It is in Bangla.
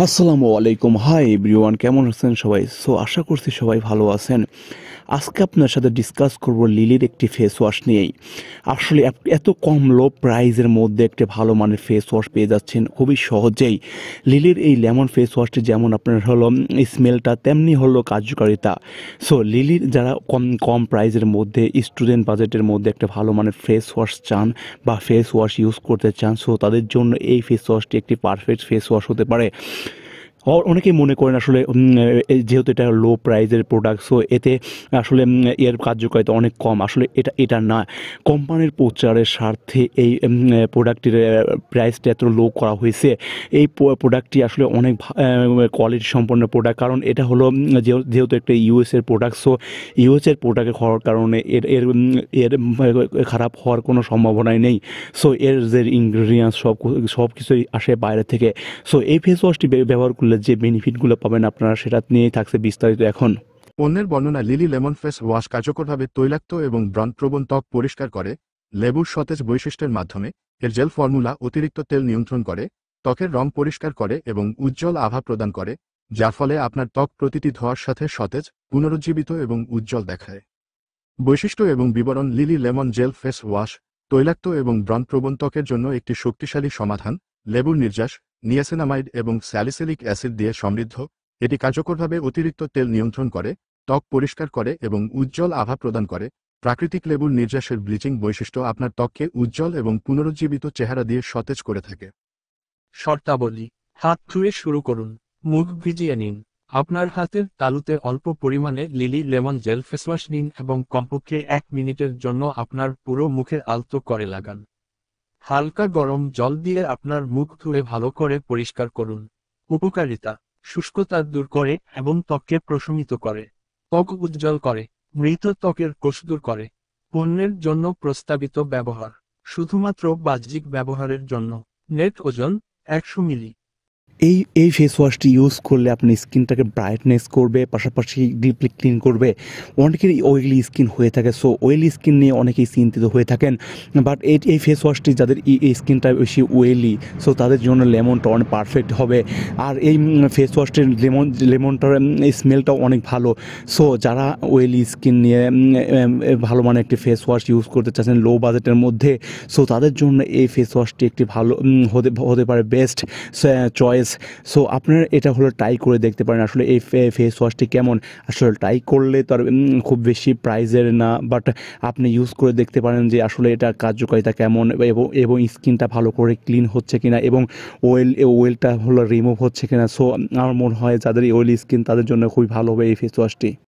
আসসালামু আলাইকুম। হাই এভরিওয়ান, কেমন আছেন সবাই? আশা করছি সবাই ভালো আছেন। আজকে আপনার সাথে ডিসকাস করব লিলির একটি ফেস ওয়াশ নিয়েই। আসলে এত কম লো প্রাইসের মধ্যে একটি ভালো মানের ফেস ওয়াশ পেয়ে যাচ্ছেন খুবই সহজেই। লিলির এই লেমন ফেস ওয়াশটি যেমন আপনার হলো স্মেলটা, তেমনি হলো কার্যকারিতা। লিলির যারা কম কম প্রাইসের মধ্যে স্টুডেন্ট বাজেটের মধ্যে একটা ভালো মানের ফেস ওয়াশ চান বা ফেস ওয়াশ ইউজ করতে চান, তাদের জন্য এই ফেস ওয়াশটি একটি পারফেক্ট ফেস ওয়াশ হতে পারে। অনেকেই মনে করেন আসলে যেহেতু এটা লো প্রাইজের প্রোডাক্ট, এতে আসলে এর কার্যকারিতা অনেক কম। আসলে এটা না, কোম্পানির প্রচারের স্বার্থে এই প্রোডাক্টটির প্রাইসটা এত লো করা হয়েছে। এই প্রোডাক্টটি আসলে অনেক কোয়ালিটি সম্পন্ন প্রোডাক্ট, কারণ এটা হলো যেহেতু একটা ইউএসের প্রোডাক্ট। ইউএসের প্রোডাক্ট হওয়ার কারণে এর এর এর খারাপ হওয়ার কোনো সম্ভাবনাই নেই। এর যে ইনগ্রিডিয়েন্টস সব কিছুই আসে বাইরে থেকে। এই ফেস ওয়াশটি ব্যবহার করলে যে বেনিফিটগুলো পাবেন আপনারা, সেটা নিয়েই থাকছে বিস্তারিত এখন। পণ্যের বর্ণনা। লিলি লেমন ফেস ওয়াশ কার্যকরভাবে তৈলাক্ত এবং ব্রণপ্রবণ ত্বক পরিষ্কার করে। লেবুর সতেজ বৈশিষ্ট্যের মাধ্যমে এর জেল ফর্মুলা অতিরিক্ত তেল নিয়ন্ত্রণ করে, ত্বকের রং পরিষ্কার করে এবং উজ্জ্বল আভা প্রদান করে, যার ফলে আপনার ত্বক প্রতিটি ধোয়ার সাথে সতেজ, পুনরুজ্জীবিত এবং উজ্জ্বল দেখায়। বৈশিষ্ট্য এবং বিবরণ। Lily lemon jail face wash তৈলাক্ত এবং ব্রণপ্রবণ ত্বকের জন্য একটি শক্তিশালী সমাধান। লেবুর নির্যাস, নিয়াসিনামাইড এবং স্যালিসিলিক অ্যাসিড দিয়ে সমৃদ্ধ। এটি কার্যকরভাবে অতিরিক্ত তেল নিয়ন্ত্রণ করে, ত্বক পরিষ্কার করে এবং উজ্জ্বল আভা প্রদান করে। প্রাকৃতিক লেবুর নির্যাসের ব্লিচিং বৈশিষ্ট্য আপনার ত্বককে উজ্জ্বল এবং পুনরুজ্জীবিত চেহারা দিয়ে সতেজ করে থাকে। শর্তাবলী: হাত ধুয়ে শুরু করুন। মুখ ভিজিয়ে নিন। আপনার হাতের তালুতে অল্প পরিমাণে লিলি লেমন জেল ফেসওয়াশ নিন এবং কমপক্ষে 1 মিনিটের জন্য আপনার পুরো মুখে আলতো করে লাগান। হালকা গরম জল দিয়ে আপনার মুখ ধুয়ে ভালো করে পরিষ্কার করুন। উপকারিতা: শুষ্কতা দূর করে এবং ত্বককে প্রশমিত করে। ত্বক উজ্জ্বল করে। মৃত ত্বকের কোষ দূর করে। পণ্যের জন্য প্রস্তাবিত ব্যবহার: শুধুমাত্র বাহ্যিক ব্যবহারের জন্য। নেট ওজন: 100 মিলি। এই ফেস ওয়াশটি ইউজ করলে আপনার স্কিনটাকে ব্রাইটনেস করবে, পাশাপাশি ডিপলি ক্লিন করবে। অনেকেরই অয়েলি স্কিন হয়ে থাকে, অয়েলি স্কিন নিয়ে অনেকেই চিন্তিত হয়ে থাকেন। বাট এই ফেস ওয়াশটি যাদের এই স্কিনটা বেশি অয়েলি, তাদের জন্য লেমনটা অনেক পারফেক্ট হবে। আর এই ফেস ওয়াশটির লেমনটার স্মেলটাও অনেক ভালো। যারা অয়েলি স্কিন নিয়ে ভালো মানে একটি ফেস ওয়াশ ইউজ করতে চাচ্ছেন লো বাজেটের মধ্যে, তাদের জন্য এই ফেস ওয়াশটি একটি ভালো হতে পারে বেস্ট চয়েস। আপনারা এটা হলো ট্রাই করে দেখতে পারেন আসলে এই ফেস ওয়াশটি কেমন। আসলে ট্রাই করলে তো আর খুব বেশি প্রাইজের না, বাট আপনি ইউজ করে দেখতে পারেন যে আসলে এটা কার্যকারিতা কেমন এবং স্কিনটা ভালো করে ক্লিন হচ্ছে কিনা এবং ওয়েলটা হলো রিমুভ হচ্ছে কিনা। আমার মনে হয় যাদের অয়েলি স্কিন তাদের জন্য খুবই ভালো হবে এই ফেস ওয়াশটি।